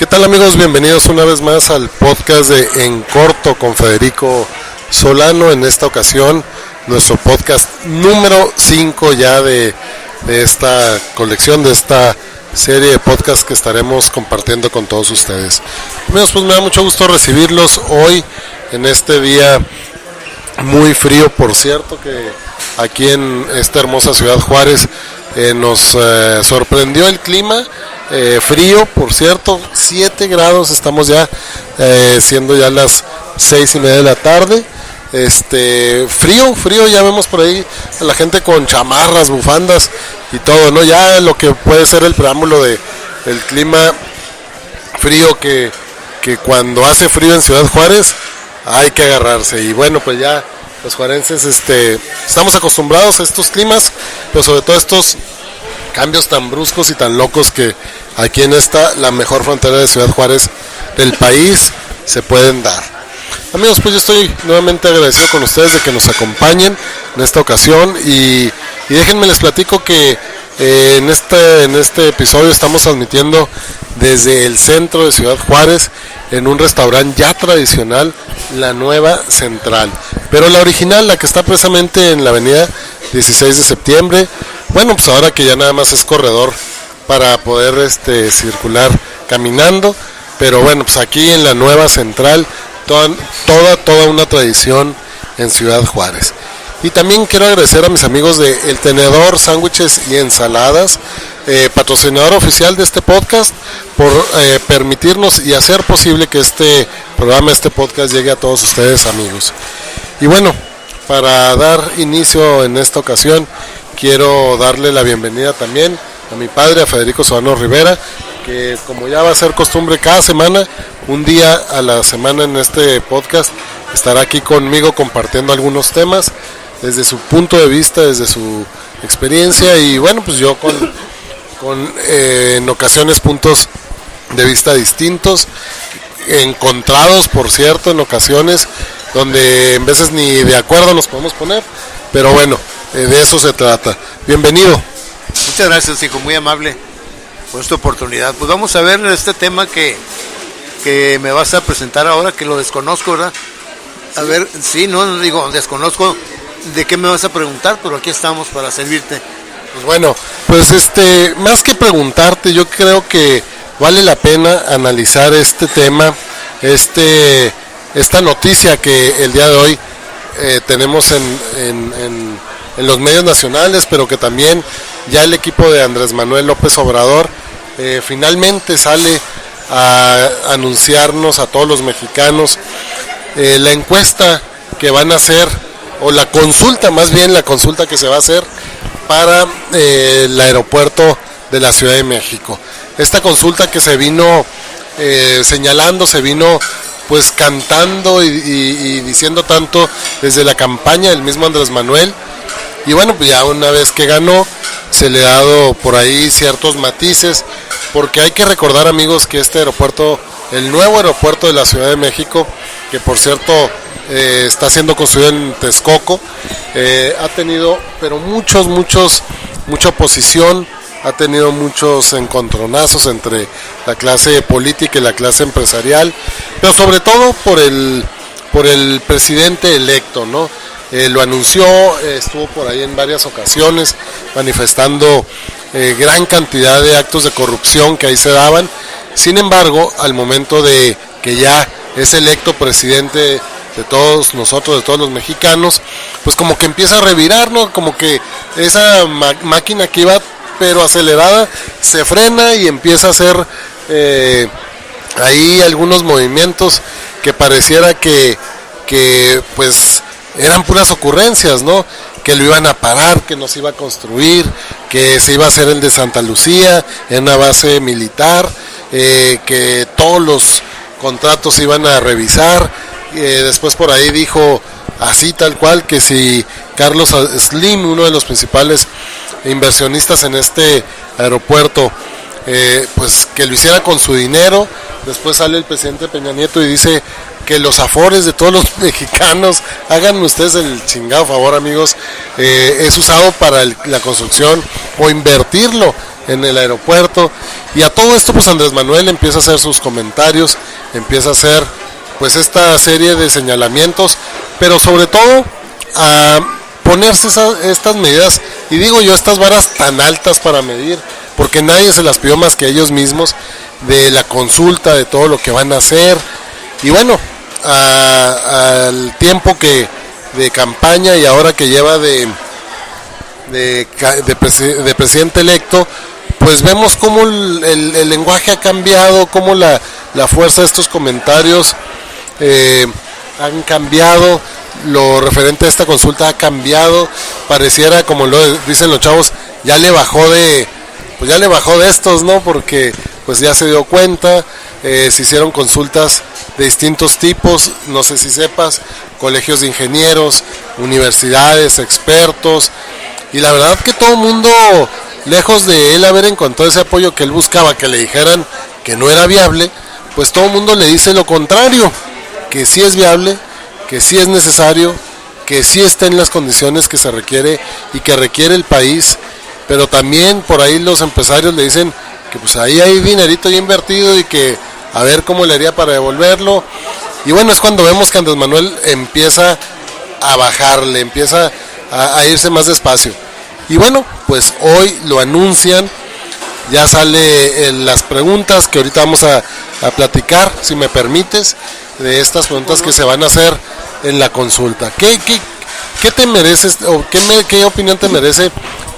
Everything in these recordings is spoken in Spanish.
tal, amigos? Bienvenidos una vez más al podcast de En Corto con Federico Solano. En esta ocasión, nuestro podcast número 5 ya de esta colección, de esta serie de podcasts que estaremos compartiendo con todos ustedes. Amigos, pues me da mucho gusto recibirlos hoy en este día muy frío, por cierto, que aquí en esta hermosa ciudad Juárez nos sorprendió el clima. Frío, por cierto, 7 grados, estamos ya siendo ya las 6:30 de la tarde. Frío, ya vemos por ahí a la gente con chamarras, bufandas y todo, ¿no? Ya lo que puede ser el preámbulo del clima frío que cuando hace frío en Ciudad Juárez hay que agarrarse. Y bueno, pues ya los juarenses estamos acostumbrados a estos climas, pero sobre todo estos cambios tan bruscos y tan locos que aquí en la mejor frontera de Ciudad Juárez del país se pueden dar. Amigos, pues yo estoy nuevamente agradecido con ustedes de que nos acompañen en esta ocasión y déjenme les platico que en este episodio estamos transmitiendo desde el centro de Ciudad Juárez en un restaurante ya tradicional, La Nueva Central, pero la original, la que está precisamente en la avenida 16 de septiembre. Bueno, pues ahora que ya nada más es corredor para poder circular caminando, pero bueno, pues aquí en La Nueva Central, toda una tradición en Ciudad Juárez. Y también quiero agradecer a mis amigos de El Tenedor, Sándwiches y Ensaladas, patrocinador oficial de este podcast, por permitirnos y hacer posible que este programa, este podcast llegue a todos ustedes, amigos. Y bueno, para dar inicio en esta ocasión, quiero darle la bienvenida también a mi padre, a Federico Solano Rivera, que como ya va a ser costumbre cada semana, un día a la semana en este podcast, estará aquí conmigo compartiendo algunos temas desde su punto de vista, desde su experiencia y bueno, pues yo con en ocasiones puntos de vista distintos, encontrados por cierto, en ocasiones donde en veces ni de acuerdo nos podemos poner, pero bueno, de eso se trata. Bienvenido. Muchas gracias, hijo, muy amable por esta oportunidad. Pues vamos a ver este tema que me vas a presentar ahora, que lo desconozco, ¿verdad? A ver, sí, no digo, desconozco de qué me vas a preguntar, pero aquí estamos para servirte. Pues bueno, pues más que preguntarte, yo creo que vale la pena analizar este tema, esta noticia que el día de hoy tenemos en los medios nacionales, pero que también ya el equipo de Andrés Manuel López Obrador finalmente sale a anunciarnos a todos los mexicanos la encuesta que van a hacer, o la consulta que se va a hacer para el aeropuerto de la Ciudad de México. Esta consulta que se vino señalando, se vino pues cantando y diciendo tanto desde la campaña del mismo Andrés Manuel. Y bueno, pues ya una vez que ganó, se le ha dado por ahí ciertos matices, porque hay que recordar, amigos, que este aeropuerto, el nuevo aeropuerto de la Ciudad de México, que por cierto está siendo construido en Texcoco, ha tenido pero mucha oposición, ha tenido muchos encontronazos entre la clase política y la clase empresarial, pero sobre todo por el presidente electo, ¿no? Lo anunció, estuvo por ahí en varias ocasiones manifestando gran cantidad de actos de corrupción que ahí se daban. Sin embargo, al momento de que ya es electo presidente de todos nosotros, de todos los mexicanos, pues como que empieza a revirar, ¿no? Como que esa máquina que iba pero acelerada se frena y empieza a hacer ahí algunos movimientos que pareciera que pues eran puras ocurrencias, ¿no? Que lo iban a parar, que nos iba a construir, que se iba a hacer el de Santa Lucía en una base militar, que todos los contratos se iban a revisar. Después por ahí dijo así tal cual que si Carlos Slim, uno de los principales inversionistas en este aeropuerto, pues que lo hiciera con su dinero. Después sale el presidente Peña Nieto y dice que los afores de todos los mexicanos, hagan ustedes el chingado favor, amigos, es usado para la construcción o invertirlo en el aeropuerto. Y a todo esto pues Andrés Manuel empieza a hacer sus comentarios, empieza a hacer pues esta serie de señalamientos, pero sobre todo a ponerse estas medidas, y digo yo, estas varas tan altas para medir, porque nadie se las pidió más que ellos mismos, de la consulta, de todo lo que van a hacer. Y bueno, al tiempo que de campaña y ahora que lleva de presidente electo, pues vemos cómo el lenguaje ha cambiado, cómo la fuerza de estos comentarios han cambiado, lo referente a esta consulta ha cambiado, pareciera, como lo dicen los chavos, ya le bajó de estos, ¿no? Porque pues ya se dio cuenta, se hicieron consultas de distintos tipos, no sé si sepas, colegios de ingenieros, universidades, expertos, y la verdad que todo el mundo, lejos de él haber encontrado ese apoyo que él buscaba, que le dijeran que no era viable, pues todo el mundo le dice lo contrario, que sí es viable, que sí es necesario, que sí está en las condiciones que se requiere y que requiere el país, pero también por ahí los empresarios le dicen que pues ahí hay dinerito ya invertido y que a ver cómo le haría para devolverlo. Y bueno, es cuando vemos que Andrés Manuel empieza a bajarle, empieza a irse más despacio. Y bueno, pues hoy lo anuncian, ya sale las preguntas que ahorita vamos a platicar, si me permites, de estas preguntas que se van a hacer en la consulta. ¿Qué te mereces o qué opinión te merece,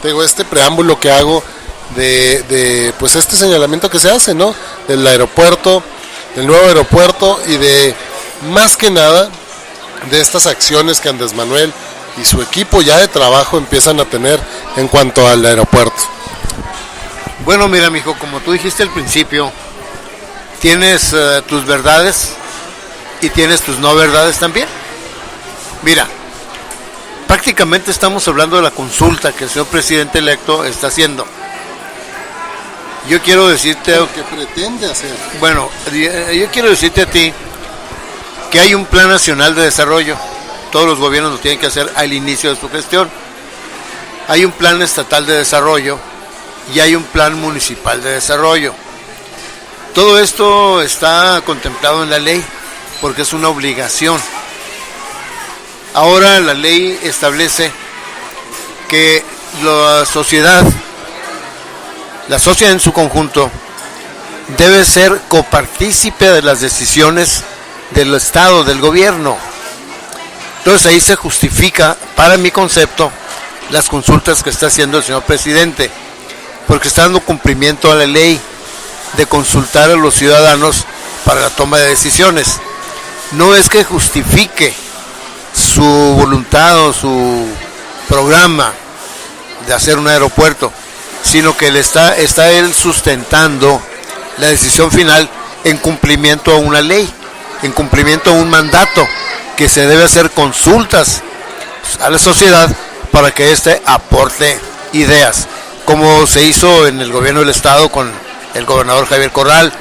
digo, este preámbulo que hago de pues este señalamiento que se hace, ¿no? Del aeropuerto, del nuevo aeropuerto y de más que nada de estas acciones que Andrés Manuel y su equipo ya de trabajo empiezan a tener en cuanto al aeropuerto? Bueno, mira, mijo, como tú dijiste al principio, tienes tus verdades y tienes tus no verdades también. Mira, prácticamente estamos hablando de la consulta que el señor presidente electo está haciendo. Yo quiero decirte... Lo que pretende hacer. Bueno, yo quiero decirte a ti que hay un plan nacional de desarrollo. Todos los gobiernos lo tienen que hacer al inicio de su gestión. Hay un plan estatal de desarrollo y hay un plan municipal de desarrollo. Todo esto está contemplado en la ley porque es una obligación. Ahora la ley establece que la sociedad en su conjunto debe ser copartícipe de las decisiones del Estado, del gobierno. Entonces ahí se justifica, para mi concepto, las consultas que está haciendo el señor presidente, porque está dando cumplimiento a la ley de consultar a los ciudadanos para la toma de decisiones. No es que justifique su voluntad o su programa de hacer un aeropuerto, sino que está él sustentando la decisión final en cumplimiento a una ley, en cumplimiento a un mandato, que se debe hacer consultas a la sociedad para que éste aporte ideas, como se hizo en el gobierno del estado con el gobernador Javier Corral,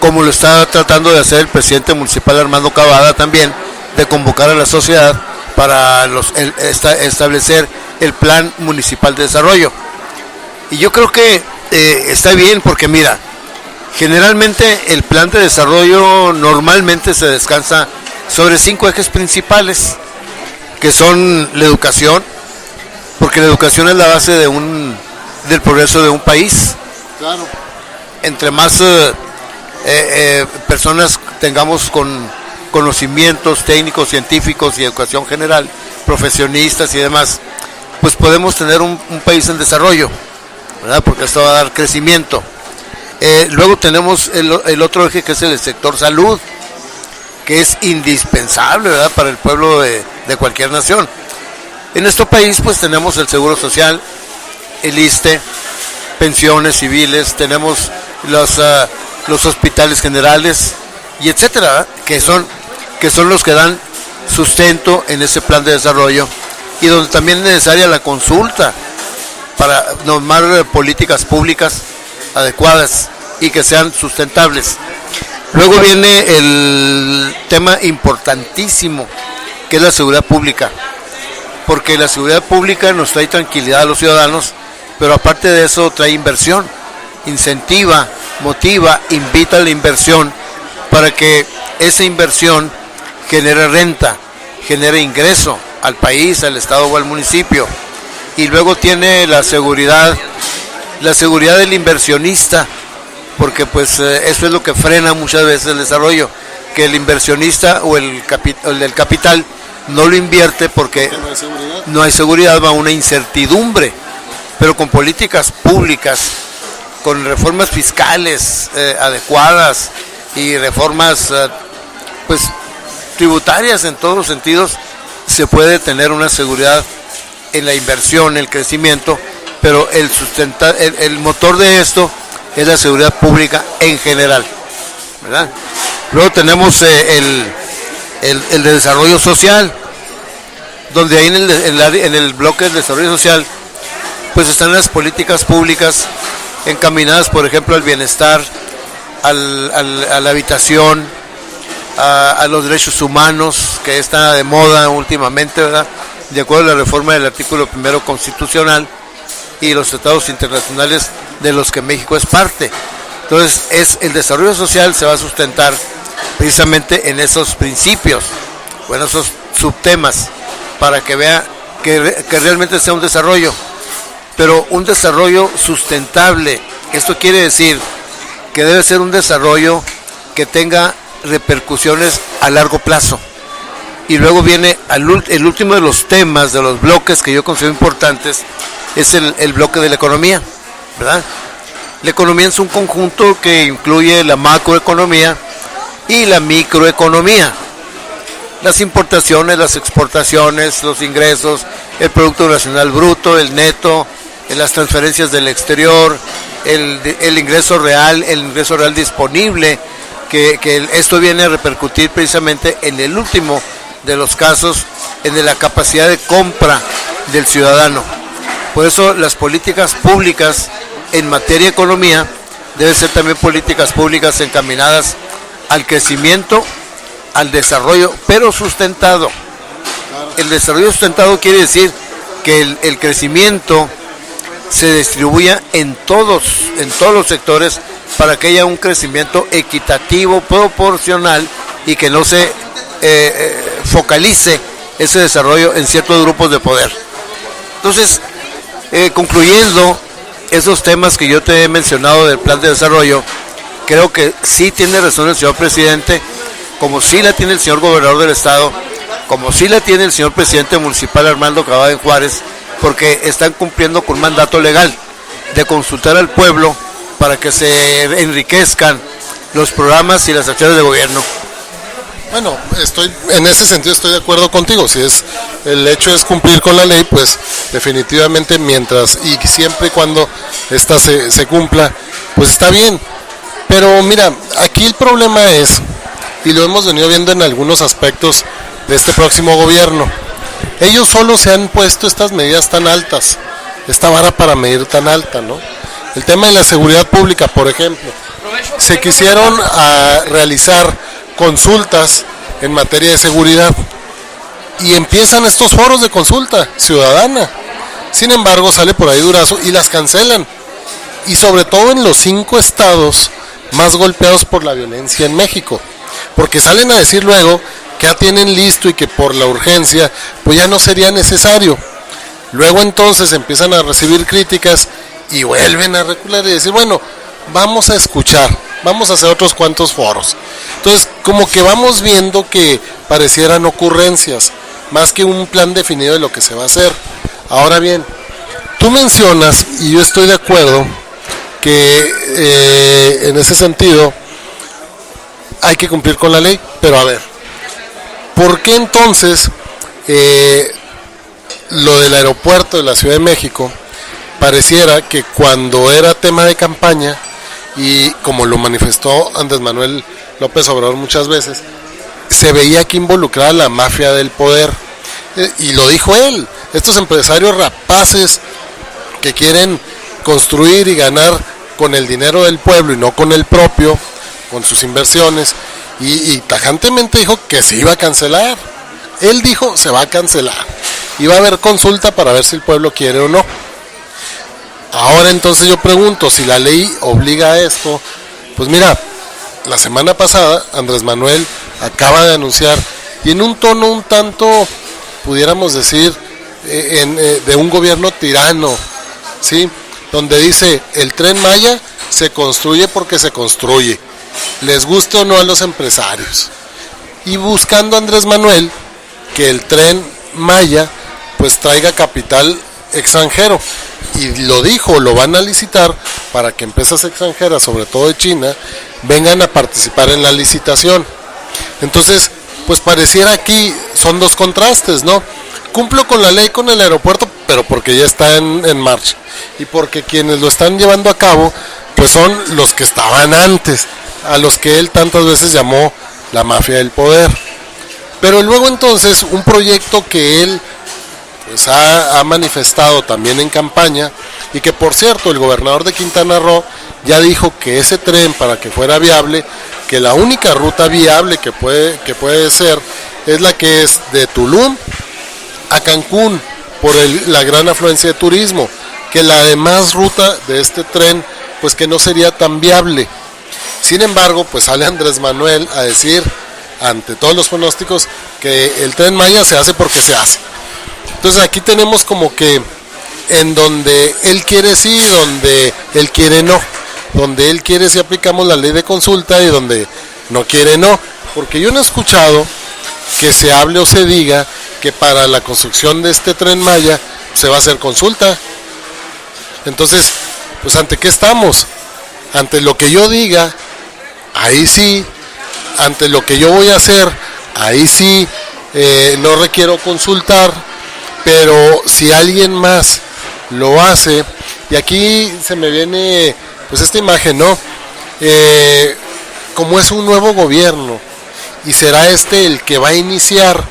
como lo está tratando de hacer el presidente municipal Armando Cavada también, de convocar a la sociedad para establecer el plan municipal de desarrollo. Y yo creo que está bien porque mira, generalmente el plan de desarrollo normalmente se descansa sobre 5 ejes principales, que son la educación, porque la educación es la base del progreso de un país. Claro. Entre más personas tengamos con conocimientos técnicos, científicos y educación general, profesionistas y demás, pues podemos tener un país en desarrollo, ¿verdad? Porque esto va a dar crecimiento. Luego tenemos el otro eje, que es el sector salud, que es indispensable, ¿verdad?, para el pueblo de cualquier nación. En nuestro país pues tenemos el Seguro Social, el ISSSTE, pensiones civiles, tenemos los hospitales generales y etcétera, que son los que dan sustento en ese plan de desarrollo, y donde también es necesaria la consulta para normar políticas públicas adecuadas y que sean sustentables. Luego viene el tema importantísimo, que es la seguridad pública, porque la seguridad pública nos trae tranquilidad a los ciudadanos, pero aparte de eso trae inversión. incentiva, motiva, invita a la inversión para que esa inversión genere renta, genere ingreso al país, al estado o al municipio. Y luego tiene la seguridad del inversionista, porque pues eso es lo que frena muchas veces el desarrollo, que el inversionista o el del capital no lo invierte porque no hay seguridad, va a una incertidumbre. Pero con políticas públicas, con reformas fiscales adecuadas y reformas pues tributarias en todos los sentidos, se puede tener una seguridad en la inversión, el crecimiento, pero el motor de esto es la seguridad pública en general, ¿verdad? Luego tenemos el de desarrollo social, donde ahí en el bloque de desarrollo social pues están las políticas públicas encaminadas, por ejemplo, al bienestar, a la habitación, a los derechos humanos, que está de moda últimamente, ¿verdad? De acuerdo a la reforma del artículo 1 constitucional y los tratados internacionales de los que México es parte. Entonces, el desarrollo social se va a sustentar precisamente en esos principios, o en esos subtemas, para que vea que realmente sea un desarrollo, pero un desarrollo sustentable. Esto quiere decir que debe ser un desarrollo que tenga repercusiones a largo plazo. Y luego viene el último de los temas, de los bloques que yo considero importantes, es el bloque de la economía, ¿verdad? La economía es un conjunto que incluye la macroeconomía y la microeconomía. Las importaciones, las exportaciones, los ingresos, el Producto Nacional Bruto, el neto, las transferencias del exterior, el ingreso real disponible, que esto viene a repercutir precisamente en el último de los casos, en la capacidad de compra del ciudadano. Por eso las políticas públicas en materia de economía deben ser también políticas públicas encaminadas al crecimiento, al desarrollo, pero sustentado. El desarrollo sustentado quiere decir que el crecimiento se distribuya en todos los sectores para que haya un crecimiento equitativo, proporcional, y que no se focalice ese desarrollo en ciertos grupos de poder. Entonces, concluyendo esos temas que yo te he mencionado del plan de desarrollo, creo que sí tiene razón el señor presidente, como sí la tiene el señor gobernador del estado, como sí la tiene el señor presidente municipal Armando Cavada Juárez, porque están cumpliendo con un mandato legal de consultar al pueblo para que se enriquezcan los programas y las acciones de gobierno. Bueno, en ese sentido estoy de acuerdo contigo. Si el hecho es cumplir con la ley, pues definitivamente mientras y siempre y cuando esta se cumpla, pues está bien. Pero mira, aquí el problema es, y lo hemos venido viendo en algunos aspectos de este próximo gobierno, ellos solo se han puesto estas medidas tan altas, esta vara para medir tan alta, ¿no? El tema de la seguridad pública, por ejemplo, se quisieron realizar consultas en materia de seguridad y empiezan estos foros de consulta ciudadana. Sin embargo, sale por ahí Durazo y las cancelan, y sobre todo en los 5 estados más golpeados por la violencia en México, porque salen a decir luego que ya tienen listo y que por la urgencia pues ya no sería necesario. Luego entonces empiezan a recibir críticas y vuelven a recular y decir, bueno, vamos a escuchar, vamos a hacer otros cuantos foros. Entonces, como que vamos viendo que parecieran ocurrencias, más que un plan definido de lo que se va a hacer. Ahora bien, tú mencionas, y yo estoy de acuerdo, que en ese sentido hay que cumplir con la ley, pero a ver, ¿por qué entonces lo del aeropuerto de la Ciudad de México pareciera que cuando era tema de campaña, y como lo manifestó Andrés Manuel López Obrador muchas veces, se veía aquí involucrada la mafia del poder? Y lo dijo él, estos empresarios rapaces que quieren construir y ganar con el dinero del pueblo y no con el propio, con sus inversiones, y tajantemente dijo que se iba a cancelar. Él dijo, se va a cancelar, y va a haber consulta para ver si el pueblo quiere o no. Ahora entonces yo pregunto, si la ley obliga a esto, pues mira, la semana pasada Andrés Manuel acaba de anunciar, y en un tono un tanto, pudiéramos decir, de un gobierno tirano, ¿sí? Donde dice, el Tren Maya se construye porque se construye, les guste o no a los empresarios. Y buscando Andrés Manuel que el Tren Maya pues traiga capital extranjero. Y lo dijo, lo van a licitar para que empresas extranjeras, sobre todo de China, vengan a participar en la licitación. Entonces, pues pareciera aquí, son dos contrastes, ¿no? Cumplo con la ley con el aeropuerto, pero porque ya está en marcha. Y porque quienes lo están llevando a cabo, pues son los que estaban antes, a los que él tantas veces llamó la mafia del poder. Pero luego entonces, un proyecto que él pues ha manifestado también en campaña, y que por cierto el gobernador de Quintana Roo ya dijo que ese tren, para que fuera viable, que la única ruta viable que puede ser es la que es de Tulum a Cancún, por la gran afluencia de turismo, que la demás ruta de este tren pues que no sería tan viable. Sin embargo, pues sale Andrés Manuel a decir, ante todos los pronósticos, que el Tren Maya se hace porque se hace. Entonces aquí tenemos como que en donde él quiere sí, donde él quiere no. Donde él quiere sí aplicamos la ley de consulta, y donde no quiere no. Porque yo no he escuchado que se hable o se diga que para la construcción de este Tren Maya se va a hacer consulta. Entonces, pues ¿ante qué estamos? Ante lo que yo diga, ahí sí. Ante lo que yo voy a hacer, ahí sí, no requiero consultar. Pero si alguien más lo hace, y aquí se me viene pues esta imagen, ¿no? Como es un nuevo gobierno y será este el que va a iniciar,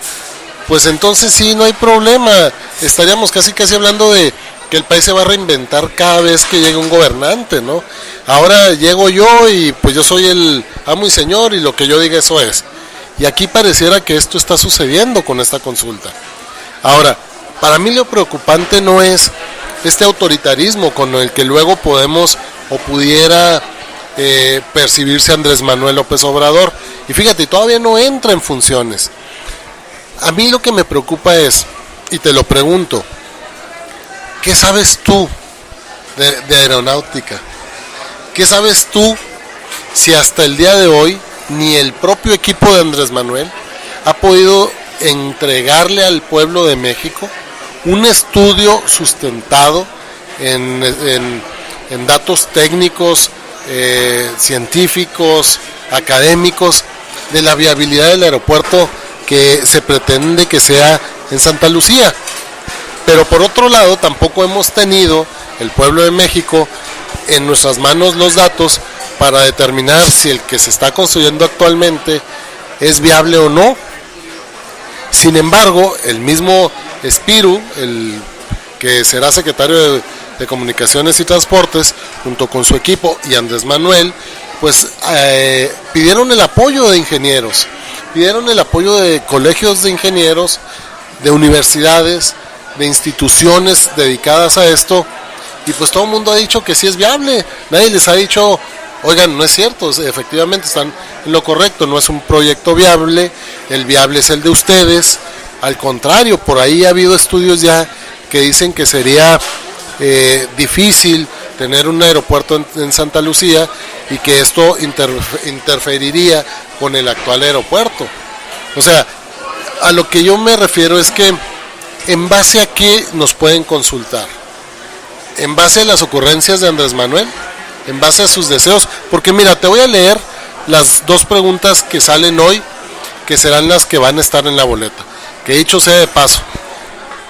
pues entonces sí, no hay problema. Estaríamos casi hablando de que el país se va a reinventar cada vez que llegue un gobernante, ¿no? Ahora llego yo y pues yo soy el amo y señor, y lo que yo diga eso es. Y aquí pareciera que esto está sucediendo con esta consulta. Ahora, para mí lo preocupante no es este autoritarismo con el que luego podemos o pudiera percibirse Andrés Manuel López Obrador. Y fíjate, todavía no entra en funciones. A mí lo que me preocupa es, y te lo pregunto, ¿qué sabes tú de aeronáutica? ¿Qué sabes tú si hasta el día de hoy ni el propio equipo de Andrés Manuel ha podido entregarle al pueblo de México un estudio sustentado en datos técnicos, científicos, académicos, de la viabilidad del aeropuerto que se pretende que sea en Santa Lucía? Pero por otro lado, tampoco hemos tenido, el pueblo de México, en nuestras manos los datos para determinar si el que se está construyendo actualmente es viable o no. Sin embargo, el mismo Spiro, el que será secretario de Comunicaciones y Transportes, junto con su equipo y Andrés Manuel, pues pidieron el apoyo de ingenieros, pidieron el apoyo de colegios de ingenieros, de universidades, de instituciones dedicadas a esto, y pues todo el mundo ha dicho que sí es viable. Nadie les ha dicho, oigan, no es cierto, efectivamente están en lo correcto, no es un proyecto viable, el viable es el de ustedes. Al contrario, por ahí ha habido estudios ya que dicen que sería difícil tener un aeropuerto en Santa Lucía, y que esto interferiría con el actual aeropuerto. O sea, a lo que yo me refiero es que ¿en base a qué nos pueden consultar? ¿En base a las ocurrencias de Andrés Manuel? ¿En base a sus deseos? Porque mira, te voy a leer las dos preguntas que salen hoy, que serán las que van a estar en la boleta. Que dicho sea de paso,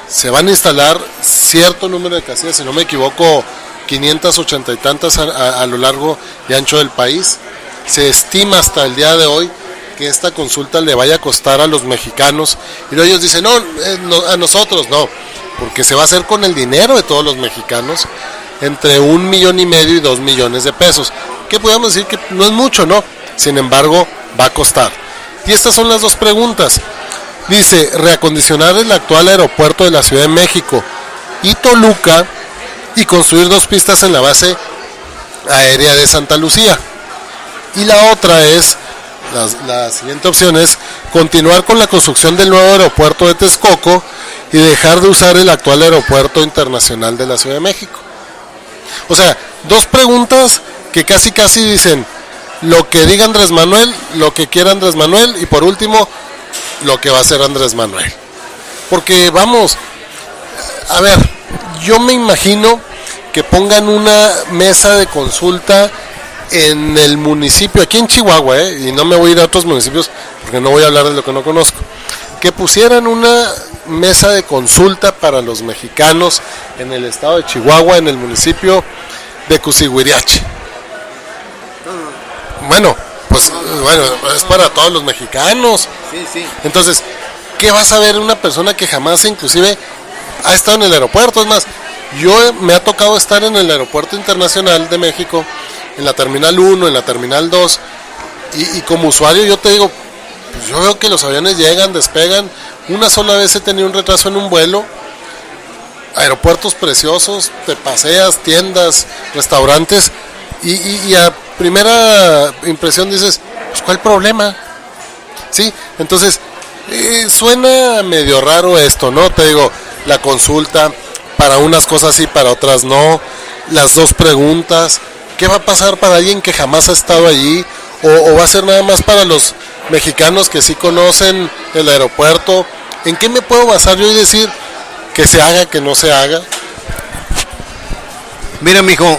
se van a instalar cierto número de casillas, si no me equivoco, 580 y tantas a lo largo y ancho del país. Se estima hasta el día de hoy que esta consulta le vaya a costar a los mexicanos, y ellos dicen, no, a nosotros no, porque se va a hacer con el dinero de todos los mexicanos, entre 1,5 millones y 2 millones de pesos, que podemos decir que no es mucho, ¿no? Sin embargo, va a costar. Y estas son las dos preguntas. Dice, reacondicionar el actual aeropuerto de la Ciudad de México y Toluca y construir 2 pistas en la base aérea de Santa Lucía. Y la otra es, la siguiente opción es continuar con la construcción del nuevo aeropuerto de Texcoco y dejar de usar el actual aeropuerto internacional de la Ciudad de México. O sea, 2 preguntas que casi dicen lo que diga Andrés Manuel, lo que quiera Andrés Manuel, y por último, lo que va a hacer Andrés Manuel. Porque vamos, a ver, yo me imagino que pongan una mesa de consulta en el municipio, aquí en Chihuahua, y no me voy a ir a otros municipios porque no voy a hablar de lo que no conozco, que pusieran una mesa de consulta para los mexicanos en el estado de Chihuahua, en el municipio de Cusihuiriache. Bueno, pues bueno, es para todos los mexicanos. Sí. Entonces, ¿qué vas a ver una persona que jamás inclusive ha estado en el aeropuerto? Es más, me ha tocado estar en el aeropuerto internacional de México, en la terminal 1, en la terminal 2, y como usuario yo te digo, pues yo veo que los aviones llegan, despegan. Una sola vez he tenido un retraso en un vuelo. Aeropuertos preciosos, te paseas, tiendas, restaurantes, y a primera impresión dices, pues ¿cuál problema? Sí, entonces suena medio raro esto, ¿no? Te digo, la consulta, para unas cosas sí, para otras no, las 2 preguntas, ¿qué va a pasar para alguien que jamás ha estado allí? ¿O va a ser nada más para los mexicanos que sí conocen el aeropuerto? ¿En qué me puedo basar yo y decir que se haga, que no se haga? Mira, mijo,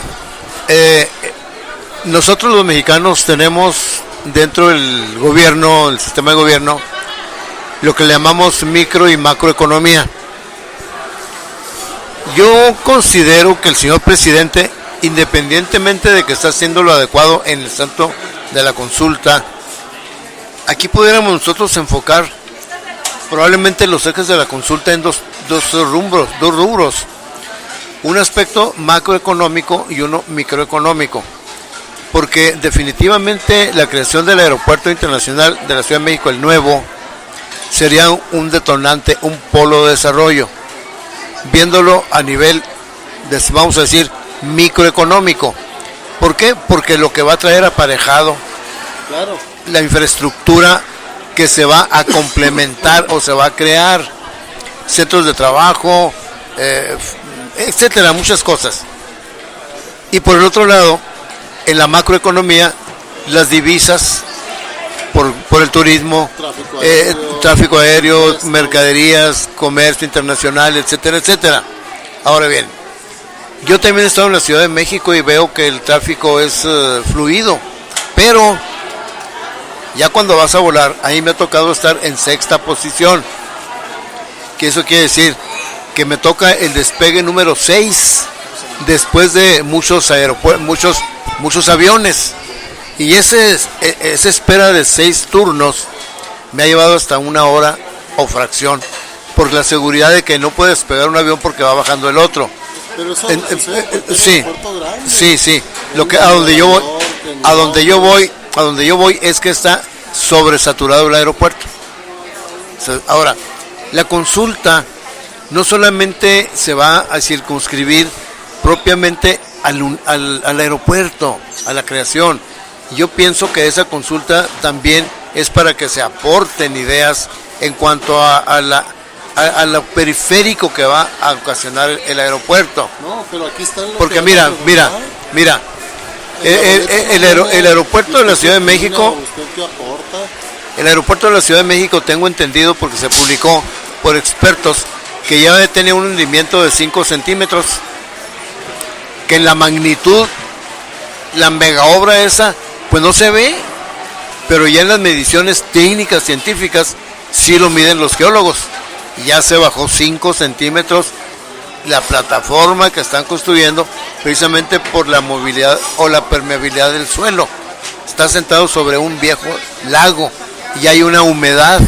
nosotros los mexicanos tenemos dentro del gobierno, el sistema de gobierno, lo que le llamamos micro y macroeconomía. Yo considero que el señor presidente, independientemente de que está haciendo lo adecuado en el santo de la consulta, aquí pudiéramos nosotros enfocar probablemente los ejes de la consulta en dos rubros. Un aspecto macroeconómico y uno microeconómico. Porque definitivamente la creación del aeropuerto internacional de la Ciudad de México, el nuevo, sería un detonante, un polo de desarrollo. Viéndolo a nivel, vamos a decir, microeconómico. ¿Por qué? Porque lo que va a traer aparejado, claro, la infraestructura que se va a complementar o se va a crear, centros de trabajo, etcétera, muchas cosas. Y por el otro lado, en la macroeconomía, las divisas por el turismo, tráfico aéreo, mercaderías, comercio internacional, etcétera, etcétera. Ahora bien, yo también he estado en la Ciudad de México y veo que el tráfico es fluido, pero ya cuando vas a volar, ahí me ha tocado estar en 6ª posición, que eso quiere decir que me toca el despegue número 6 después de muchos aviones, y esa espera de 6 turnos me ha llevado hasta 1 hora o fracción, por la seguridad de que no puedes despegar un avión porque va bajando el otro. Pero eso sí. Lo que a donde yo voy es que está sobresaturado el aeropuerto. Ahora, la consulta no solamente se va a circunscribir propiamente al aeropuerto, a la creación. Yo pienso que esa consulta también es para que se aporten ideas en cuanto a lo periférico que va a ocasionar el aeropuerto. No, pero aquí están los. Porque mira, el aeropuerto de la Ciudad de México, el aeropuerto de la Ciudad de México, tengo entendido porque se publicó por expertos, que ya debe tener un hundimiento de 5 centímetros, que en la magnitud, la mega obra esa, pues no se ve, pero ya en las mediciones técnicas, científicas, sí lo miden los geólogos. Ya se bajó 5 centímetros la plataforma que están construyendo, precisamente por la movilidad o la permeabilidad del suelo. Está sentado sobre un viejo lago y hay una humedad,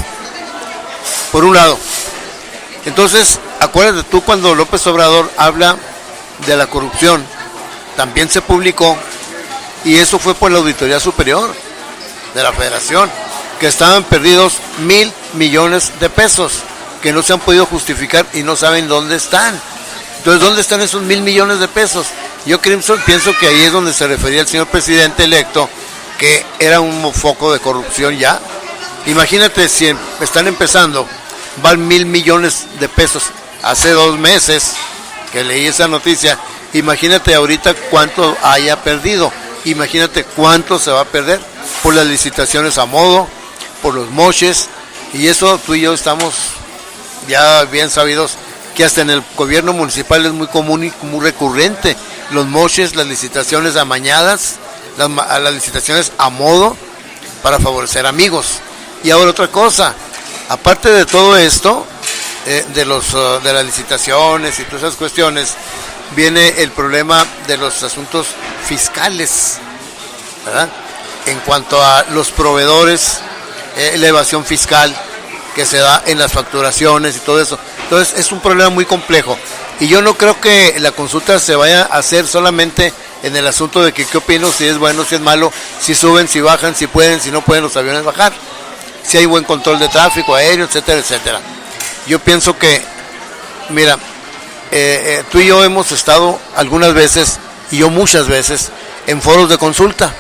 por un lado. Entonces, acuérdate tú, cuando López Obrador habla de la corrupción, también se publicó, y eso fue por la Auditoría Superior de la Federación, que estaban perdidos 1,000 millones de pesos, que no se han podido justificar y no saben dónde están. Entonces, ¿dónde están esos 1,000 millones de pesos? Yo pienso que ahí es donde se refería el señor presidente electo, que era un foco de corrupción ya. Imagínate si están empezando, van 1,000 millones de pesos hace 2 meses que leí esa noticia. Imagínate ahorita cuánto haya perdido, imagínate cuánto se va a perder por las licitaciones a modo, por los moches, y eso tú y yo estamos ya bien sabidos que hasta en el gobierno municipal es muy común y muy recurrente, los moches, las licitaciones amañadas, las licitaciones a modo para favorecer amigos. Y ahora otra cosa, aparte de todo esto, de las licitaciones y todas esas cuestiones, viene el problema de los asuntos fiscales, ¿verdad? En cuanto a los proveedores, la evasión fiscal que se da en las facturaciones y todo eso. Entonces es un problema muy complejo. Y yo no creo que la consulta se vaya a hacer solamente en el asunto de que qué opino, si es bueno, si es malo, si suben, si bajan, si pueden, si no pueden los aviones bajar, si hay buen control de tráfico aéreo, etcétera, etcétera. Yo pienso que, mira, tú y yo hemos estado algunas veces, y yo muchas veces, en foros de consulta.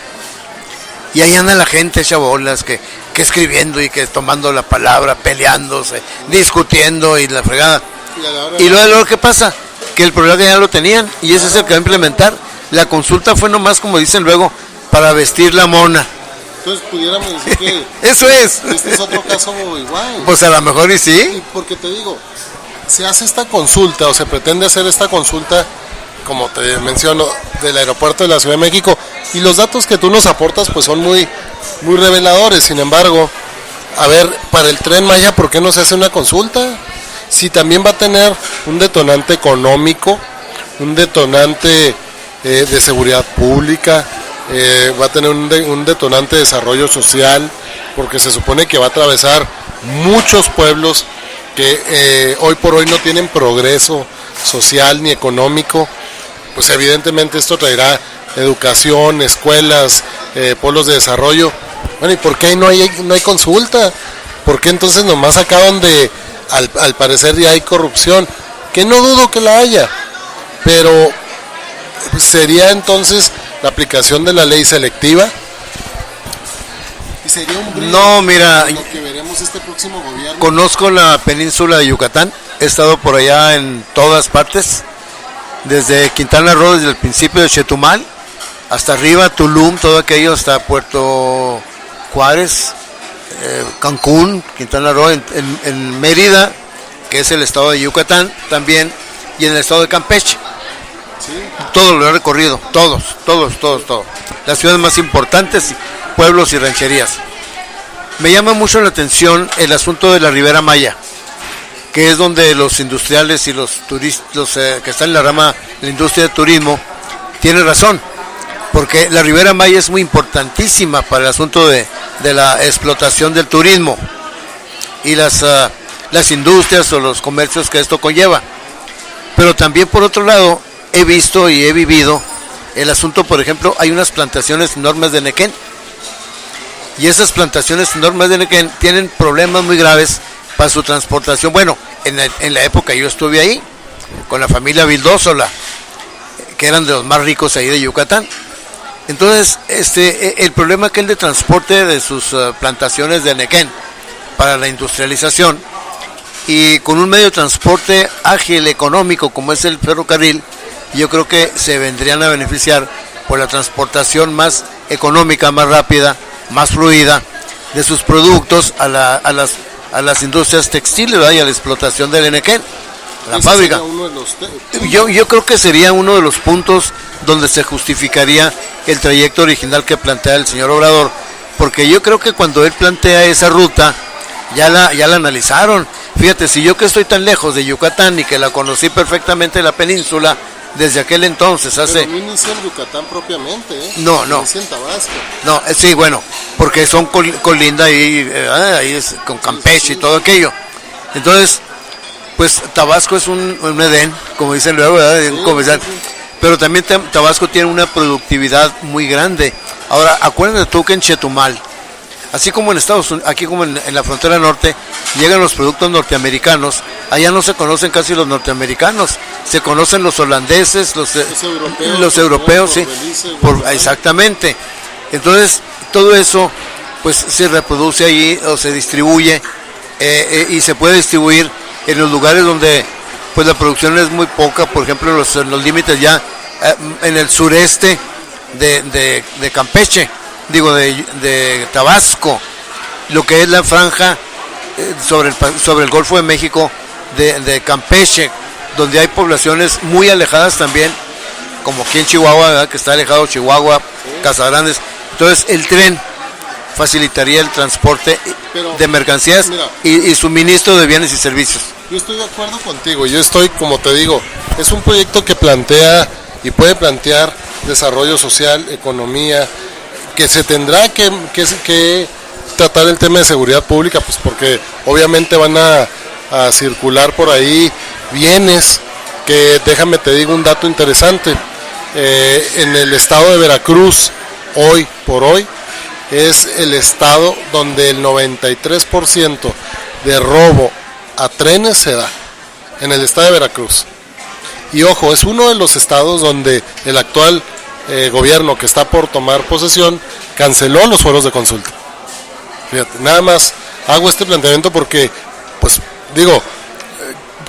Y ahí anda la gente, chabolas, que escribiendo y que tomando la palabra, peleándose, discutiendo y la fregada. Y luego, ¿qué pasa? Que el problema ya lo tenían y ese es el que va a implementar. La consulta fue nomás, como dicen luego, para vestir la mona. Entonces pudiéramos decir que eso es. Este es otro caso igual. Pues a lo mejor y sí. Porque te digo, se hace esta consulta o se pretende hacer esta consulta, como te menciono, del aeropuerto de la Ciudad de México, y los datos que tú nos aportas pues son muy reveladores. Sin embargo, a ver, para el Tren Maya, ¿por qué no se hace una consulta? Si también va a tener un detonante económico, un detonante de seguridad pública, va a tener un detonante de desarrollo social, porque se supone que va a atravesar muchos pueblos que hoy por hoy no tienen progreso social ni económico. Pues evidentemente esto traerá educación, escuelas, polos de desarrollo. Bueno, ¿y por qué ahí no hay consulta? ¿Por qué entonces nomás acá donde al parecer ya hay corrupción? Que no dudo que la haya, pero sería entonces la aplicación de la ley selectiva. Y sería un brillo. No, mira, lo que veremos este próximo gobierno. Conozco la península de Yucatán, he estado por allá en todas partes, desde Quintana Roo, desde el principio de Chetumal, hasta arriba, Tulum, todo aquello, hasta Puerto Juárez, Cancún, Quintana Roo, en Mérida, que es el estado de Yucatán también, y en el estado de Campeche. Sí. Todo lo he recorrido, todos. Las ciudades más importantes, pueblos y rancherías. Me llama mucho la atención el asunto de la Ribera Maya, que es donde los industriales y los turistas, que están en la rama de la industria de turismo, tienen razón, porque la Ribera Maya es muy importantísima para el asunto de la explotación del turismo y las industrias o los comercios que esto conlleva. Pero también, por otro lado, he visto y he vivido el asunto, por ejemplo, hay unas plantaciones enormes de nequén, y esas plantaciones enormes de nequén tienen problemas muy graves para su transportación. Bueno, en la época yo estuve ahí con la familia Vildósola, que eran de los más ricos ahí de Yucatán. Entonces, el problema que el de transporte de sus plantaciones de nequén para la industrialización, y con un medio de transporte ágil, económico, como es el ferrocarril, yo creo que se vendrían a beneficiar por la transportación más económica, más rápida, más fluida de sus productos a las industrias textiles, ¿verdad? Y a la explotación del nequén, la fábrica. Yo creo que sería uno de los puntos donde se justificaría el trayecto original que plantea el señor Obrador, porque yo creo que cuando él plantea esa ruta ya la analizaron. Fíjate, si yo que estoy tan lejos de Yucatán y que la conocí perfectamente la península desde aquel entonces, hace... Pero no inicia en Yucatán propiamente, ¿eh? No. Inicia en Tabasco. No, sí, bueno, porque son colinda ahí es con Campeche y todo aquello. Entonces, pues Tabasco es un Edén, como dicen luego, ¿verdad? Sí. Pero también Tabasco tiene una productividad muy grande. Ahora, acuérdate tú que en Chetumal, así como en Estados Unidos, aquí como en la frontera norte, llegan los productos norteamericanos, allá no se conocen casi los norteamericanos, se conocen los holandeses, los europeos, sí, exactamente. Entonces, todo eso pues se reproduce ahí o se distribuye y se puede distribuir en los lugares donde pues la producción es muy poca, por ejemplo en los límites ya en el sureste de Campeche, de Tabasco, lo que es la franja sobre el Golfo de México de Campeche, donde hay poblaciones muy alejadas también, como aquí en Chihuahua, ¿verdad? Que está alejado Chihuahua, Casagrandes. Entonces el tren facilitaría el transporte de mercancías y suministro de bienes y servicios. Yo estoy de acuerdo contigo, como te digo, es un proyecto que plantea y puede plantear desarrollo social, economía, que se tendrá que tratar el tema de seguridad pública, pues porque obviamente van a circular por ahí bienes, que déjame te digo un dato interesante, en el estado de Veracruz, hoy por hoy, es el estado donde el 93% de robo a trenes se da, en el estado de Veracruz. Y ojo, es uno de los estados donde el actual gobierno que está por tomar posesión canceló los foros de consulta. Fíjate, nada más hago este planteamiento porque, pues digo,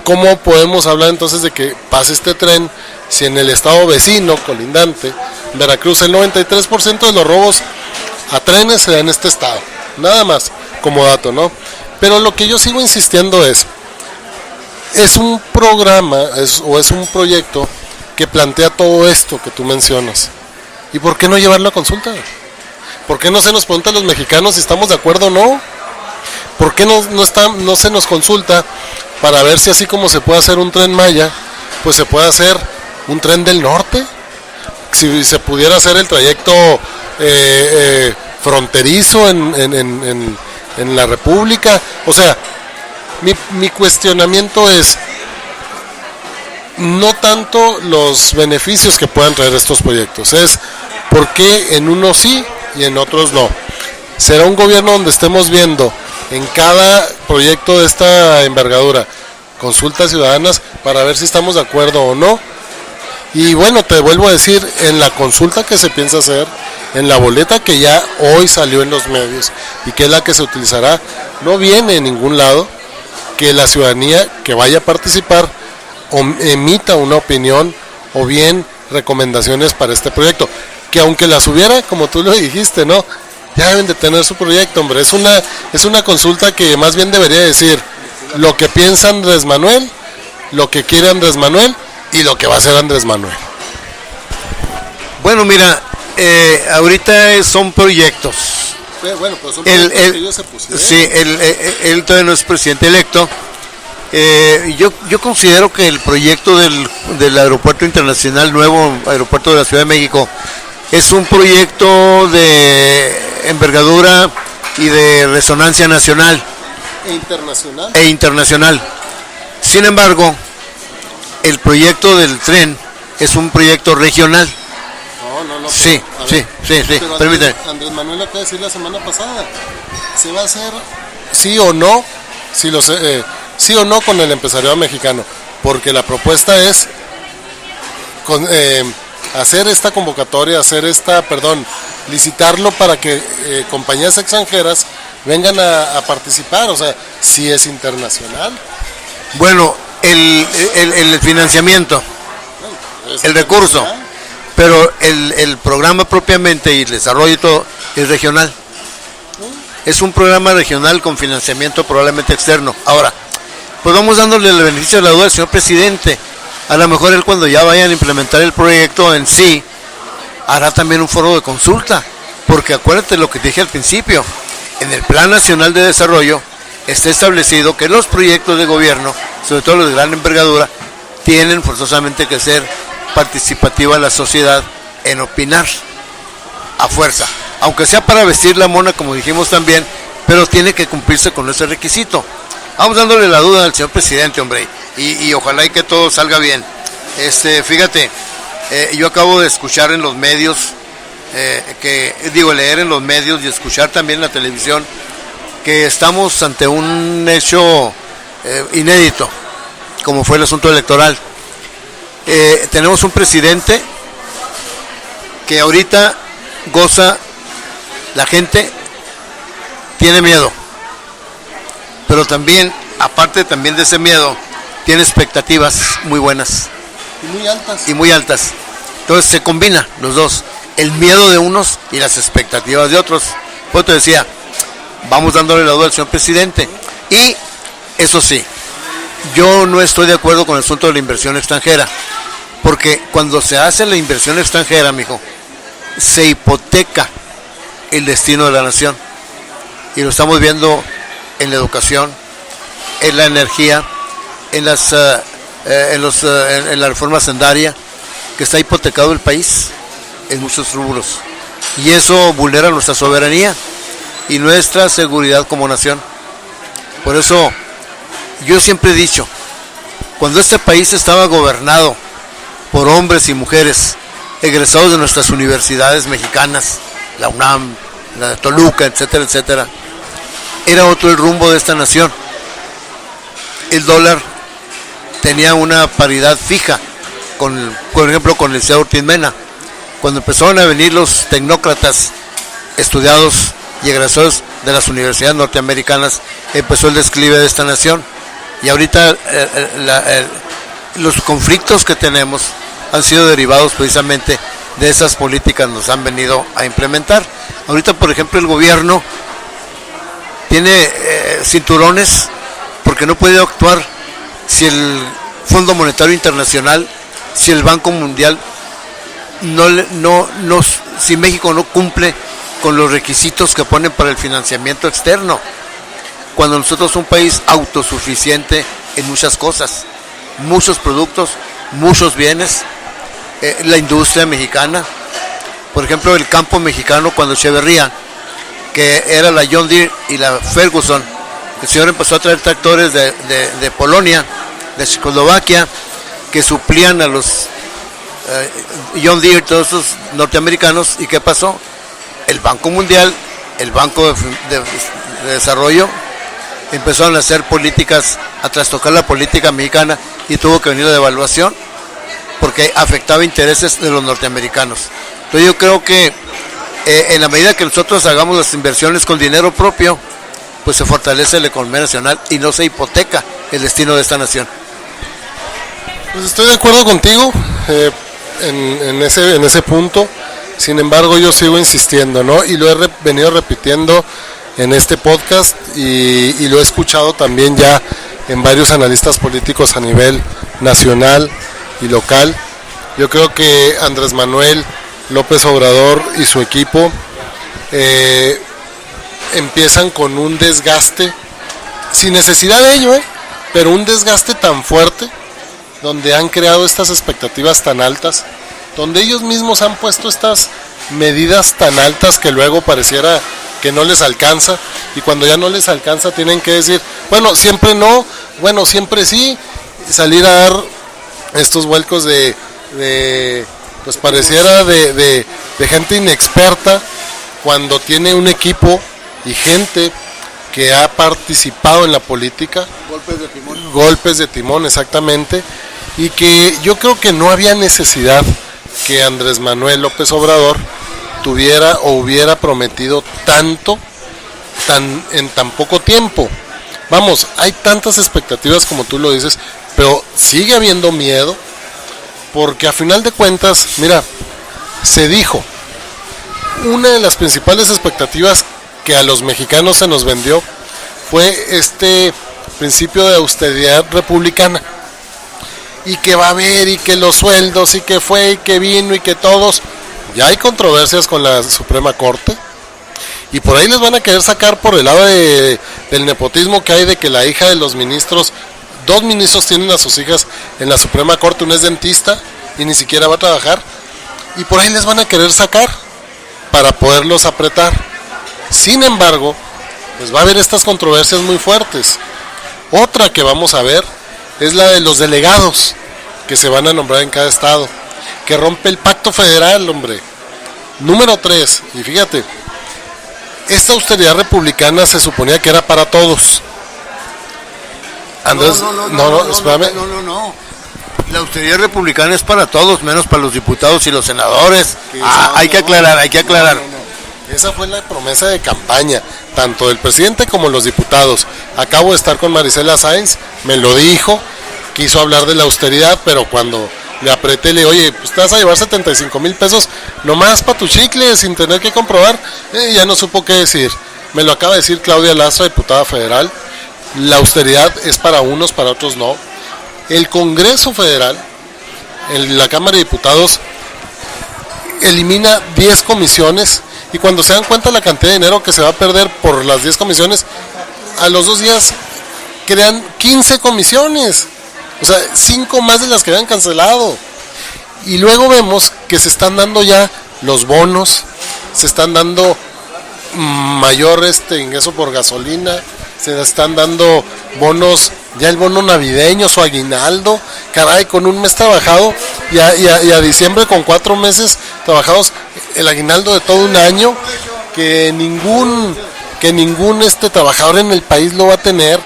¿cómo podemos hablar entonces de que pase este tren si en el estado vecino, colindante, Veracruz, el 93% de los robos a trenes se da en este estado? Nada más como dato, ¿no? Pero lo que yo sigo insistiendo es un programa es un proyecto que plantea todo esto que tú mencionas. ¿Y por qué no llevarlo a consulta? ¿Por qué no se nos pregunta a los mexicanos si estamos de acuerdo o no? ¿Por qué no se nos consulta para ver si así como se puede hacer un tren Maya, pues se puede hacer un tren del norte? Si se pudiera hacer el trayecto fronterizo en la República. O sea, mi cuestionamiento es no tanto los beneficios que puedan traer estos proyectos, es por qué en unos sí y en otros no. Será un gobierno donde estemos viendo en cada proyecto de esta envergadura consultas ciudadanas para ver si estamos de acuerdo o no. Y bueno, te vuelvo a decir, en la consulta que se piensa hacer, en la boleta que ya hoy salió en los medios y que es la que se utilizará, no viene en ningún lado que la ciudadanía que vaya a participar emita una opinión o bien recomendaciones para este proyecto, que aunque las hubiera, como tú lo dijiste, ¿no? Ya deben de tener su proyecto, hombre. Es una consulta que más bien debería decir lo que piensa Andrés Manuel, lo que quiere Andrés Manuel y lo que va a hacer Andrés Manuel. Bueno, mira, ahorita son proyectos. Bueno, pues son proyectos que ellos se pusieron. Sí, él todavía no es presidente electo. Yo considero que el proyecto del aeropuerto internacional, nuevo aeropuerto de la Ciudad de México, es un proyecto de envergadura y de resonancia nacional e internacional. Sin embargo, el proyecto del tren es un proyecto regional. No. Sí. Permíteme. Andrés Manuel acaba de decir la semana pasada, se va a hacer sí o no, sí o no con el empresariado mexicano, porque la propuesta es hacer esta convocatoria, licitarlo para que compañías extranjeras vengan a participar, o sea, si es internacional. Bueno, el financiamiento, el recurso, pero el programa propiamente y el desarrollo y todo es regional. Es un programa regional con financiamiento probablemente externo. Ahora, pues vamos dándole el beneficio de la duda al señor presidente. A lo mejor él, cuando ya vayan a implementar el proyecto en sí, hará también un foro de consulta, porque acuérdate lo que te dije al principio, en el Plan Nacional de Desarrollo está establecido que los proyectos de gobierno, sobre todo los de gran envergadura, tienen forzosamente que ser participativa la sociedad en opinar a fuerza, aunque sea para vestir la mona, como dijimos también, pero tiene que cumplirse con ese requisito. Vamos dándole la duda al señor presidente, hombre, y ojalá y que todo salga bien. Fíjate, yo acabo de escuchar en los medios, leer en los medios y escuchar también en la televisión, que estamos ante un hecho inédito, como fue el asunto electoral. tenemos un presidente que ahorita goza, la gente tiene miedo, pero también, aparte también de ese miedo, tiene expectativas muy buenas y muy altas. Entonces se combina los dos, el miedo de unos y las expectativas de otros. Pues te decía, vamos dándole la duda al señor presidente. Y eso sí, yo no estoy de acuerdo con el asunto de la inversión extranjera, porque cuando se hace la inversión extranjera, mijo, se hipoteca el destino de la nación. Y lo estamos viendo en la educación, en la energía, en la reforma hacendaria, que está hipotecado el país en muchos rubros. Y eso vulnera nuestra soberanía y nuestra seguridad como nación. Por eso yo siempre he dicho, cuando este país estaba gobernado por hombres y mujeres egresados de nuestras universidades mexicanas, la UNAM, la de Toluca, etcétera, etcétera, era otro el rumbo de esta nación. El dólar tenía una paridad fija, por ejemplo, con el señor Ortiz Mena. Cuando empezaron a venir los tecnócratas estudiados y egresados de las universidades norteamericanas, empezó el declive de esta nación. Y ahorita los conflictos que tenemos han sido derivados precisamente de esas políticas que nos han venido a implementar. Ahorita, por ejemplo, el gobierno tiene cinturones porque no puede actuar si el Fondo Monetario Internacional, si el Banco Mundial, si México no cumple con los requisitos que ponen para el financiamiento externo, cuando nosotros somos un país autosuficiente en muchas cosas, muchos productos, muchos bienes, la industria mexicana, por ejemplo el campo mexicano, cuando Echeverría, que era la John Deere y la Ferguson, el señor empezó a traer tractores de Polonia, de Checoslovaquia, que suplían a los John Deere, todos esos norteamericanos. ¿Y qué pasó? El Banco Mundial, el Banco de Desarrollo, empezaron a hacer políticas, a trastocar la política mexicana, y tuvo que venir la devaluación porque afectaba intereses de los norteamericanos. Entonces yo creo que en la medida que nosotros hagamos las inversiones con dinero propio, pues se fortalece la economía nacional y no se hipoteca el destino de esta nación. Pues estoy de acuerdo contigo en ese punto. Sin embargo, yo sigo insistiendo, ¿no? Y lo he venido repitiendo en este podcast y lo he escuchado también ya en varios analistas políticos a nivel nacional y local. Yo creo que Andrés Manuel López Obrador y su equipo empiezan con un desgaste, sin necesidad de ello, pero un desgaste tan fuerte, donde han creado estas expectativas tan altas, donde ellos mismos han puesto estas medidas tan altas que luego pareciera que no les alcanza, y cuando ya no les alcanza tienen que decir, bueno, siempre no, bueno, siempre sí, salir a dar estos vuelcos pues pareciera de gente inexperta, cuando tiene un equipo y gente que ha participado en la política. Golpes de timón, exactamente. Y que yo creo que no había necesidad que Andrés Manuel López Obrador tuviera o hubiera prometido tanto en tan poco tiempo. Vamos, hay tantas expectativas como tú lo dices, pero sigue habiendo miedo, porque a final de cuentas, mira, se dijo, una de las principales expectativas que a los mexicanos se nos vendió fue este principio de austeridad republicana, y que va a haber, y que los sueldos, y que fue, y que vino, y que todos. Ya hay controversias con la Suprema Corte, y por ahí les van a querer sacar por el lado del nepotismo que hay, de que la hija de los ministros, 2 ministros tienen a sus hijas en la Suprema Corte, una es dentista y ni siquiera va a trabajar, y por ahí les van a querer sacar para poderlos apretar. Sin embargo, pues va a haber estas controversias muy fuertes. Otra que vamos a ver es la de los delegados que se van a nombrar en cada estado, que rompe el pacto federal, hombre. Número 3, y fíjate, esta austeridad republicana se suponía que era para todos. Andrés, espérame. No. La austeridad republicana es para todos, menos para los diputados y los senadores. Hay que aclarar. No. Esa fue la promesa de campaña, tanto del presidente como los diputados. Acabo de estar con Marisela Sáenz, me lo dijo, quiso hablar de la austeridad, pero cuando le apreté, le oye, pues te vas a llevar 75,000 pesos nomás para tu chicle, sin tener que comprobar, ya no supo qué decir. Me lo acaba de decir Claudia Lastra, diputada federal, la austeridad es para unos, para otros no. El Congreso Federal, la Cámara de Diputados, elimina 10 comisiones y cuando se dan cuenta la cantidad de dinero que se va a perder por las 10 comisiones, a los 2 días crean 15 comisiones, o sea, 5 más de las que habían cancelado. Y luego vemos que se están dando ya los bonos, se están dando mayor ingreso por gasolina, se están dando bonos, ya el bono navideño, su aguinaldo, caray, con un mes trabajado y a diciembre con 4 meses trabajados, el aguinaldo de todo un año, que ningún trabajador en el país lo va a tener.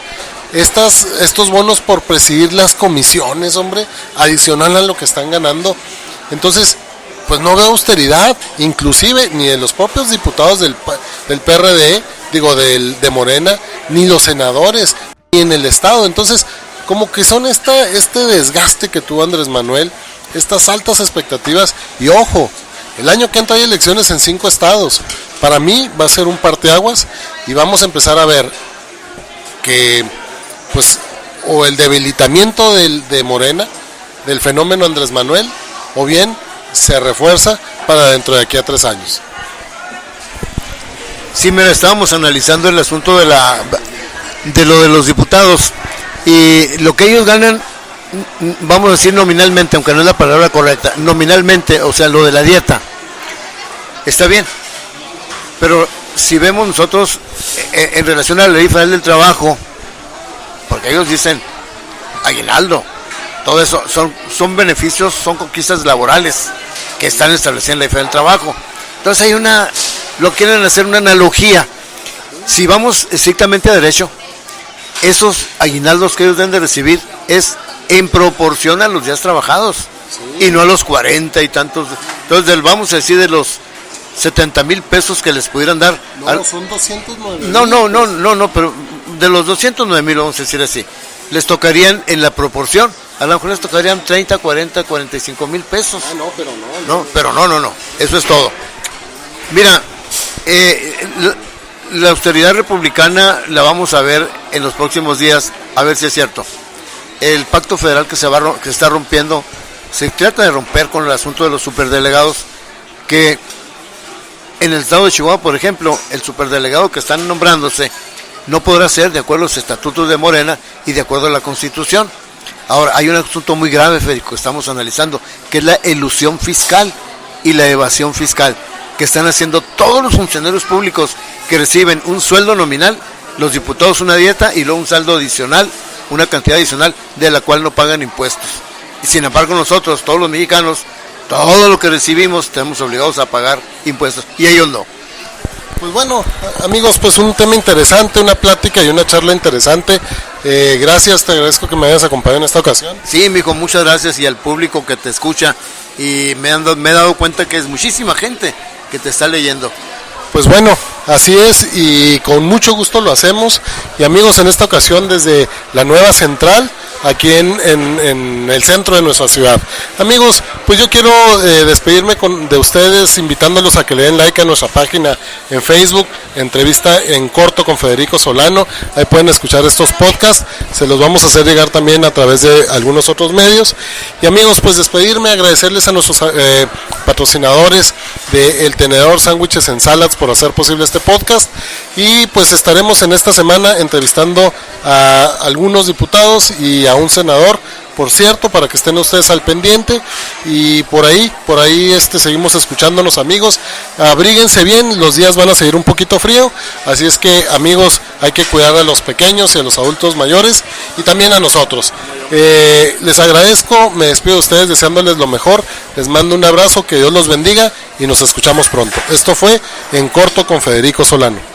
Estos bonos por presidir las comisiones, hombre, adicional a lo que están ganando. Entonces, pues no veo austeridad, inclusive ni de los propios diputados del PRD, de Morena, ni los senadores, ni en el Estado. Entonces, como que son este desgaste que tuvo Andrés Manuel, estas altas expectativas, y ojo, el año que entra hay elecciones en 5 estados. Para mí va a ser un parteaguas y vamos a empezar a ver que, pues, o el debilitamiento de Morena, del fenómeno Andrés Manuel, o bien se refuerza para dentro de aquí a 3 años. Sí, mira, estábamos analizando el asunto de lo de los diputados y lo que ellos ganan, vamos a decir nominalmente, aunque no es la palabra correcta, nominalmente, o sea, lo de la dieta, está bien, pero si vemos nosotros en relación a la Ley Federal del Trabajo, porque ellos dicen aguinaldo, todo eso son beneficios, son conquistas laborales que están establecidas en la Ley Federal del Trabajo. Entonces hay lo quieren hacer una analogía. Si vamos estrictamente a derecho, esos aguinaldos que ellos deben de recibir es en proporción a los días trabajados, sí, y no a los 40 y tantos. Entonces, vamos a decir, de los 70,000 pesos que les pudieran dar. No, son 209,000. No, pero de los 209,000, vamos a decir así, les tocarían en la proporción, a lo mejor les tocarían 30, 40, 45,000 pesos. No, eso es todo. Mira, la austeridad republicana la vamos a ver en los próximos días, a ver si es cierto. El pacto federal que se está rompiendo, se trata de romper con el asunto de los superdelegados, que en el estado de Chihuahua, por ejemplo, el superdelegado que están nombrándose no podrá ser de acuerdo a los estatutos de Morena y de acuerdo a la Constitución. Ahora, hay un asunto muy grave, Federico, que estamos analizando, que es la elusión fiscal y la evasión fiscal, que están haciendo todos los funcionarios públicos que reciben un sueldo nominal, los diputados una dieta y luego un saldo adicional, una cantidad adicional de la cual no pagan impuestos. Y sin embargo nosotros, todos los mexicanos, todo lo que recibimos, estamos obligados a pagar impuestos y ellos no. Pues bueno, amigos, pues un tema interesante, una plática y una charla interesante. Gracias, te agradezco que me hayas acompañado en esta ocasión. Sí, mijo, muchas gracias, y al público que te escucha, y me he dado cuenta que es muchísima gente que te está leyendo. Pues bueno, así es, y con mucho gusto lo hacemos. Y amigos, en esta ocasión desde la nueva central, aquí en el centro de nuestra ciudad. Amigos, pues yo quiero despedirme de ustedes, invitándolos a que le den like a nuestra página en Facebook, Entrevista en Corto con Federico Solano. Ahí pueden escuchar estos podcasts, se los vamos a hacer llegar también a través de algunos otros medios. Y amigos, pues despedirme, agradecerles a nuestros patrocinadores de El Tenedor Sándwiches en Salads por hacer posible este podcast, y pues estaremos en esta semana entrevistando a algunos diputados y a un senador, por cierto, para que estén ustedes al pendiente. Y por ahí seguimos escuchándonos, amigos. Abríguense bien, los días van a seguir un poquito frío, así es que, amigos, hay que cuidar a los pequeños y a los adultos mayores, y también a nosotros. Les agradezco, me despido de ustedes deseándoles lo mejor, les mando un abrazo, que Dios los bendiga y nos escuchamos pronto. Esto fue En Corto con Federico Solano.